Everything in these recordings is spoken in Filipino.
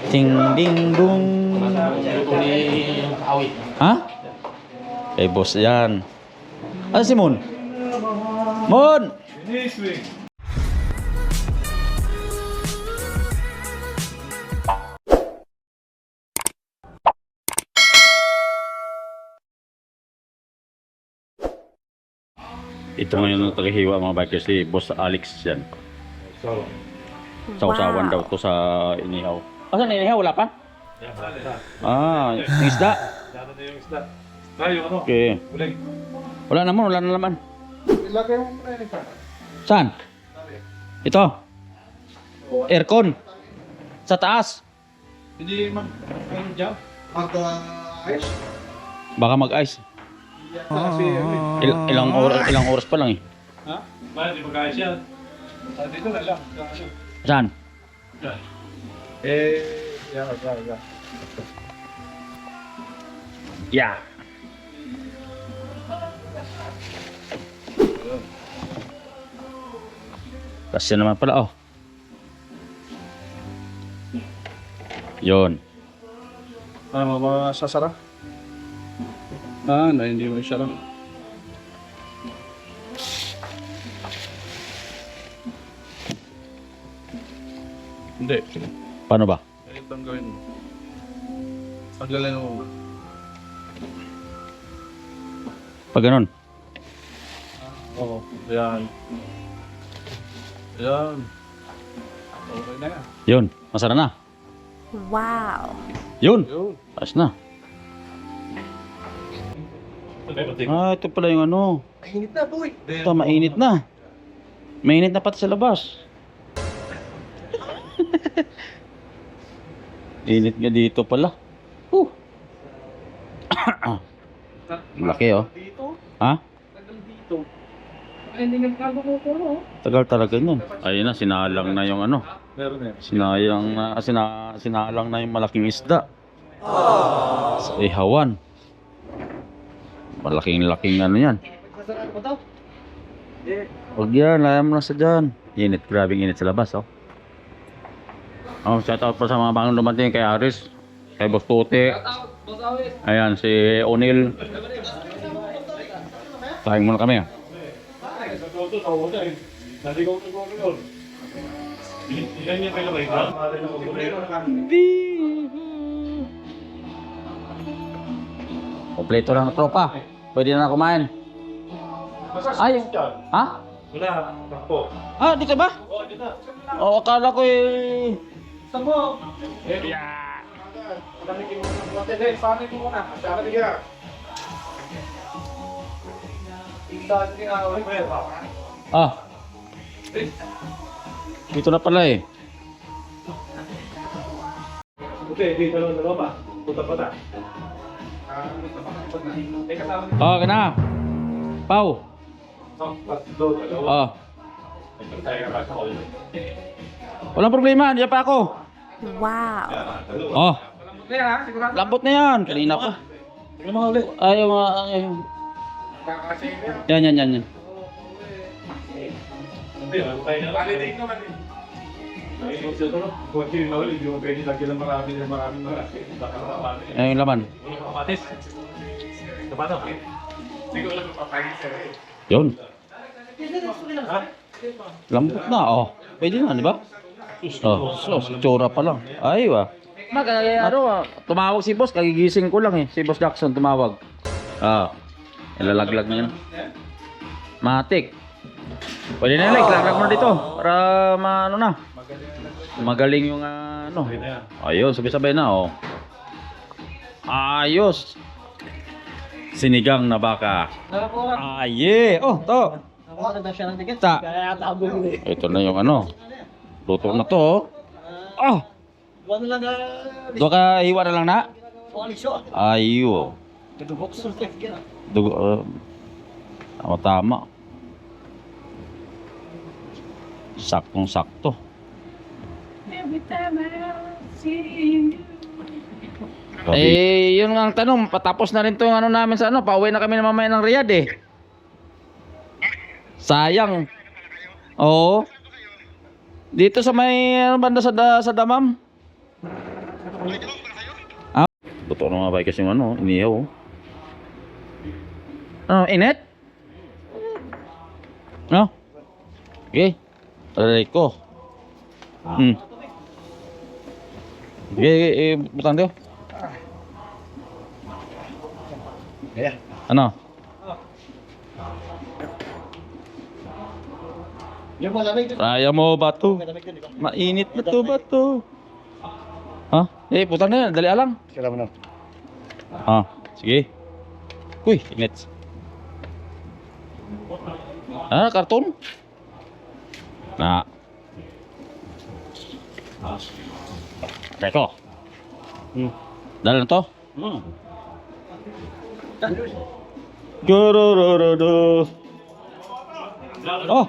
Ting ding dong. Ha? Kay boss yan. Ano si Mon? Mon! Ito ngayon ang tagahiwa mga bikers, si Boss Alex yan. Sausawan daw to sa inihaw. Asan na inihaw? Wala pa? Ah, yung isda? Yung isda. Yung ano? Okay. Wala naman, wala na naman. Ilagay mo muna yun ka. Saan? Ito? Aircon? Sa taas? Hindi ano dyan? Mag-ice? Baka mag-ice. Kasi Ilang oras pa lang eh. ha? Bakit di mag-ice yan? Dito na lang. Saan? Yeah. Yeah. Kasi naman pala oh. Yon. Ano mga sasara? Na hindi mo isara. Hindi. Paano ba? Ito ang gawin mo. Paggalan mo. Pag ganun. Oo. Yan. Yan. Okay na yan. Yun. Masara na. Wow. Yun. Yun. Ayos na. Ah, ito pala yung ano. Mainit na, boy. Ito, mainit na. Mainit na pati sa labas. Init nga dito pala. Laki oh. Dito? Ha? Tagal dito. Ay, hindi nga kago ko po, no? Tagal talaga nun. Ayun na, sinalang na yung ano. Meron eh. Sinalang na yung malaking isda. Sa ihawan. Malaking-laking ano yan. Sasaraan mo daw? Huwag yan, layam mo na sa dyan. Init, grabing init sa labas oh. Oh, shout out pa sa mga bagong dumating kay Aris, kay Boss Tuti. Ayan, si O'Neil. Sayang muna kami ah. Kompleto lang ang tropa. Pwede na kumain. Ay, ha? Wala, takpo. Ah, dito ba? Oo, dito. Oh, akala ko eh. Saan mo? Yeah. Panikin mo muna. Panikin mo muna. Panikin ka. Panikin ka. Ah. Dito na pala eh. Buti, dito lang sa loob ah. Punta pa ta. May kasama dito. Oh, kana. Pau. Oh. Walang problema, diyan pa ako. Wow. Oh, Kaya ha, sigurado. lambot na yan. Kanina pa. Tingnan mo ulit. Ay, yung mga... Yan. Validate naman eh. Kung hindi na ulit, hindi mo pwede lagyan ng maraming. Baka marami. Yan yung laman. Kapatis. Ito ba ito? Siguro lang papayin sir. Yun. Ha? Lambot na, oh. Pwede na, di ba? Oh, so, tsura pa lang. Ay, wa. Tumawag si boss, kagigising ko lang eh. Si Boss Jackson tumawag. Ah, ilalaglag na yan. Matik. Pwede na like, laglag mo na dito. Para ano na. Magaling yung ano. Ayun, sabay-sabay na oh. Ayos. Sinigang na baka. Aye. Oh, to. Ta. Ito na yung ano. Luto na to. Oh. Dua ka hiwa na lang na. Ayo. Dugo. Tama. Saktong-sakto. Eh, yun nga ang tanong, patapos na rin to yung ano namin sa ano, pauwi na kami na mamaya ng Riyadh eh. Sayang. Oo. Dito sa may ano, banda sa Damam. Ah, totoo na mga bikers yung ano, inihaw. Oh. Ano, init? No? Okay. Aray ko. Okay, butang daw. Ano? Kaya mo ba to? Mainit na to ba to? Ha? Putang na yan, dali alang. Sige. Uy, init. Karton? Na. Teko. Dala na to? Gorororo. Oh.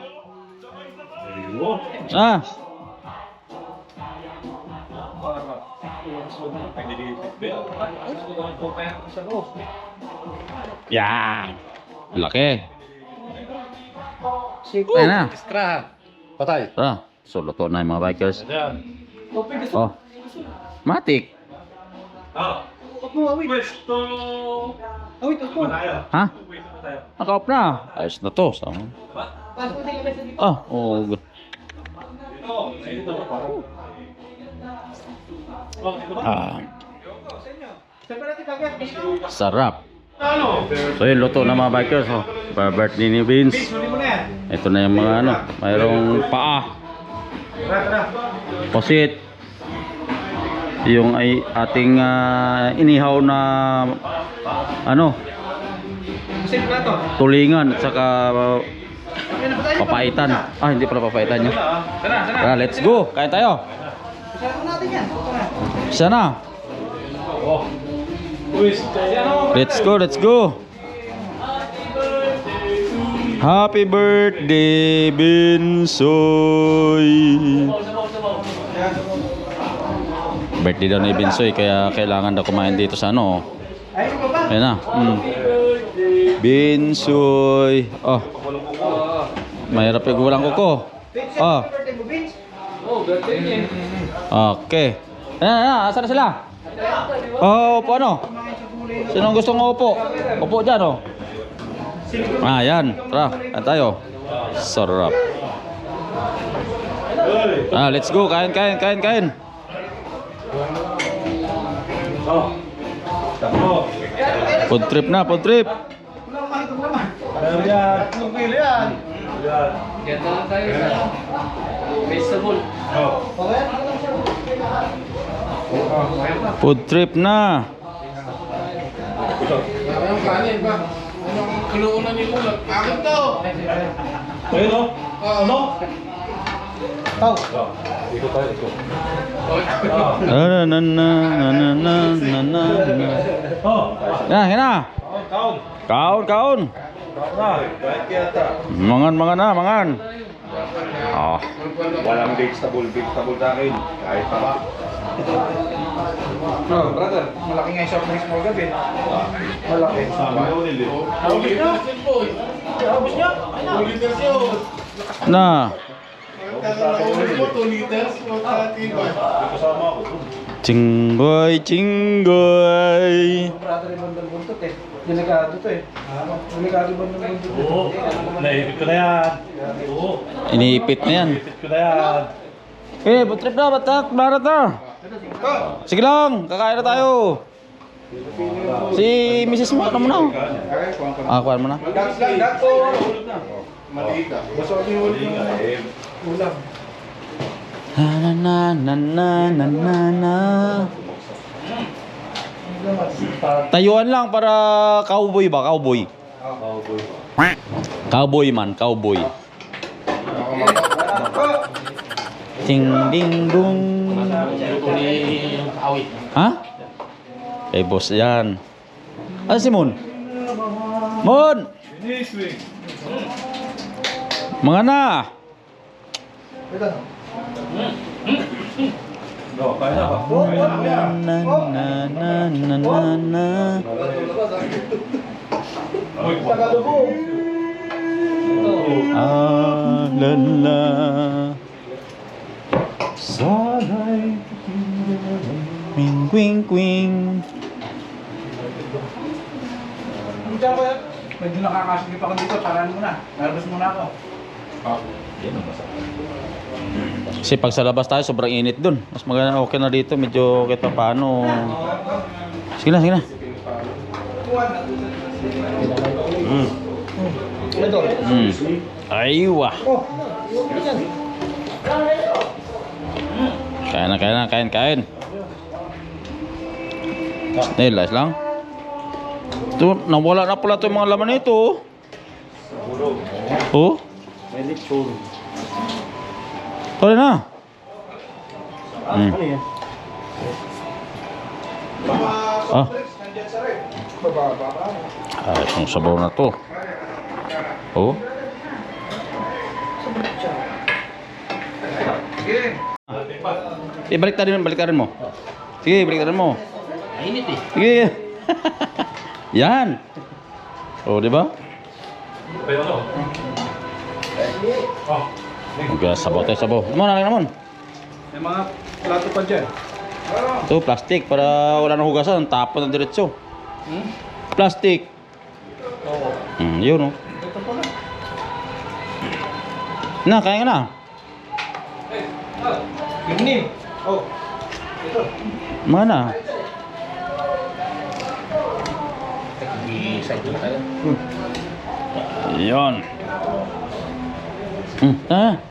Yan. Laki. Ayan na. Extra. Patay. So luto na yung mga bikers. Oh. Matik. Ha? Naka-off na. Ayos na to. Oh, good. Sarap. So yun, luto na mga bikers. Oh. Birthday ni Vince. Ito na yung mga ano. Mayroong paa. Posit. Yung ay ating inihaw na ano, tulingan at saka papaitan. Hindi pala papaitan niya. Let's go. Kain tayo. Sana. Let's go. Happy birthday, Binsoy. Birthday daw ni Binsoy, kaya kailangan daw kumain dito sa ano. Ayan na. Binsoy. Oh. Mahirap yung walang kuko. Oh. Okay. Ayan, asan na sila? Upo ano? Sinong gustong upo? Upo dyan, oh. Yan. Tara, kain tayo. Sarap. Let's go. Kain. Food trip na, food trip. Food trip na. Kinuunan ni Ulag. Akin to! Ayun o? Ano? Tao! Ito tayo, ito. Yan na. Kaon. Mangan. Walang vegetable sa akin. Kahit pa ba? Brother, malaki nga yung shop drinks mo gabi. Malaki. Naubos niya? Naubos niya? 2 liters yun. Na. Naubos mo 2 liters? Kasama ako. Chinggoy. Brother, yung buntot eh. Delikado to eh. Delikado ba ng buntot? Oo. Naipit ko na yan. Oo. Iniipit na yan. Naipit ko na yan. Food trip na, batak. Barat na. Sige lang, kakain na tayo. Si Mrs. mo, ano mo na? Kuhaan mo na. Dak to. Maliit ka. Basta ako yung ulam. Na. Tayuan lang para cowboy ba? Cowboy. Cowboy. Ding ding dong. Ha? Eh boss yan. Ano si Mon? Mon! Mga na! Na. Lala. Sana'y Quing, quing, quing. Diyan ko yan. Medyo nakakasigip ako dito. Taran muna. Nervous muna ako. Kasi pag sa labas tayo, sobrang init dun. Mas maganda, okay na dito. Medyo kahit pa paano. Sige na, sige na. Aywa. Kain. Snail, ayos lang. Ito, nawala na pala ito yung mga laman nito. Oh? Tuloy na. Ah. Ay, yung sabaw na to. Oh. Balik rin mo. Sige, balik mo. Mainit eh. Sige. Yan. Oh, di ba? Okay, sabaw. Naman. May mga plato pa dyan. Ito, plastic para wala nang hugasan, tapon ng diretso. Plastic. Yun oh. Na, kaya ka na. Gini. Oh. Ito. Mana? Yun.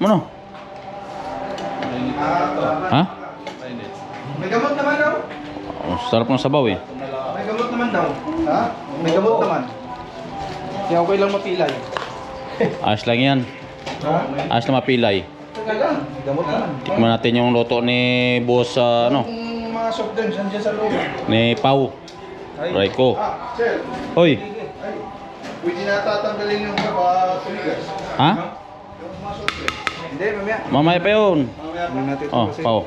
Mana? Ha? May gamot naman daw. Oh, sarap ng sabaw eh. May gamot naman daw. Ha? May gamot naman. Kaya okay lang mapilay. Ayos lang yan. Ha? Ayos na mapilay. Teka lang. Gamot naman. Tikman natin yung luto ni boss Yung mga soft drinks nandiyan sa loob. ni Pau. Raiko. Sir. Hoy. Pwede na tatanggalin yung tuligas. Ha? Yung mga soft drinks. Hindi, mamaya. Mamaya pa yun. Mamaya pa natin ito Oh, kasi. Pau.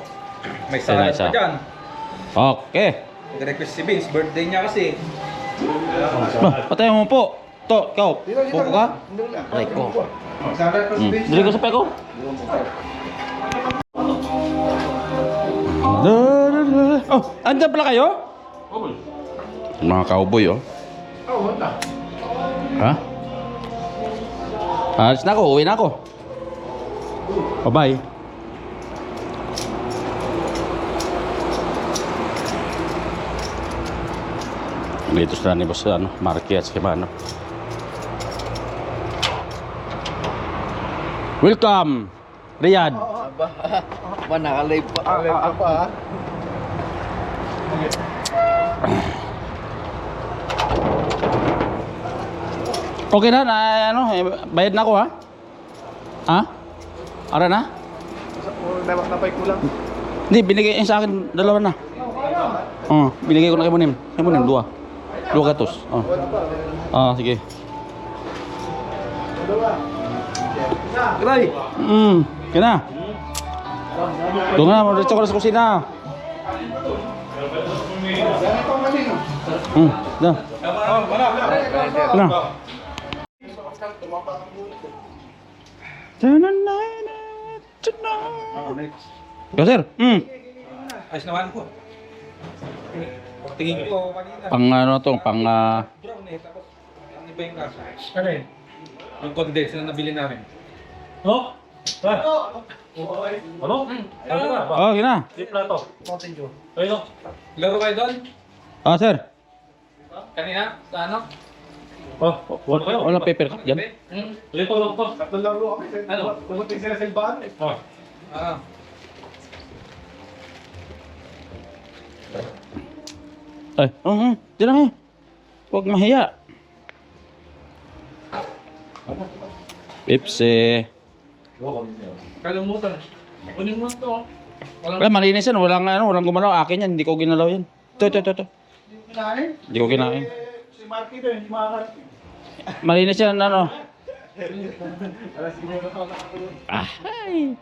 May salad salad pa pa dyan. Okay. Nag-request si Vince, birthday niya kasi. Patay mo po. To, ikaw. Dito Pupo ka? Raiko. Salad pa si Vince. Dili ko sa peko. Oh, andyan pala kayo? Mga cowboy oh. Oh, wala. Ha? Alis na ako, uwi na ako. Bye-bye. Dito sila ni boss Marky at Skimano. Welcome, Riyadh. Ba, nakalive pa. Nakalive ka pa ha? Okay na, bayad na ako ha? Ha? Ara na? Napay kulang. Hindi, binigay niya sa akin, dalawa na. Binigay ko na kay Munim. Kay Munim, dua katos. Sige. Gray! Kaya na. Doon na, maritso ko na sa kusina. Da. Na. Yo, sir. Ayos naman po. Tingin ko kanina. Pang pang Brown eh, tapos ang iba yung kaso. Ano yun? Yung condense na nabili namin. Oh? Ano? Ano ba? Oh, gina. Di plato. Ayun. Laro kayo doon? Sir. Kanina? Sa ano? Oh, wala kayo. Walang paper cup dyan. Dito lang to. Tatlong laro ako. Ano? Pumunting sila sa ilbahan eh. Oh. Ah. Ay, di lang eh. Huwag mahiya. Pepsi. Kalimutan. Kunin mo ito. Wala, malinis yan. Walang gumalaw. Akin yan. Hindi ko ginalaw yan. Ito. Kinain? Hindi ko kinain. Si Marky doon, hindi makakarating. Malinis yan, Alas 9 Ay.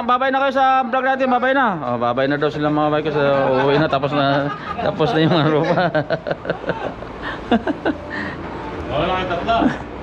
Babay na kayo sa vlog natin, babay na. Babay na daw sila mga bike ko sa uwi na tapos na yung rupa. Wala kang tatlo.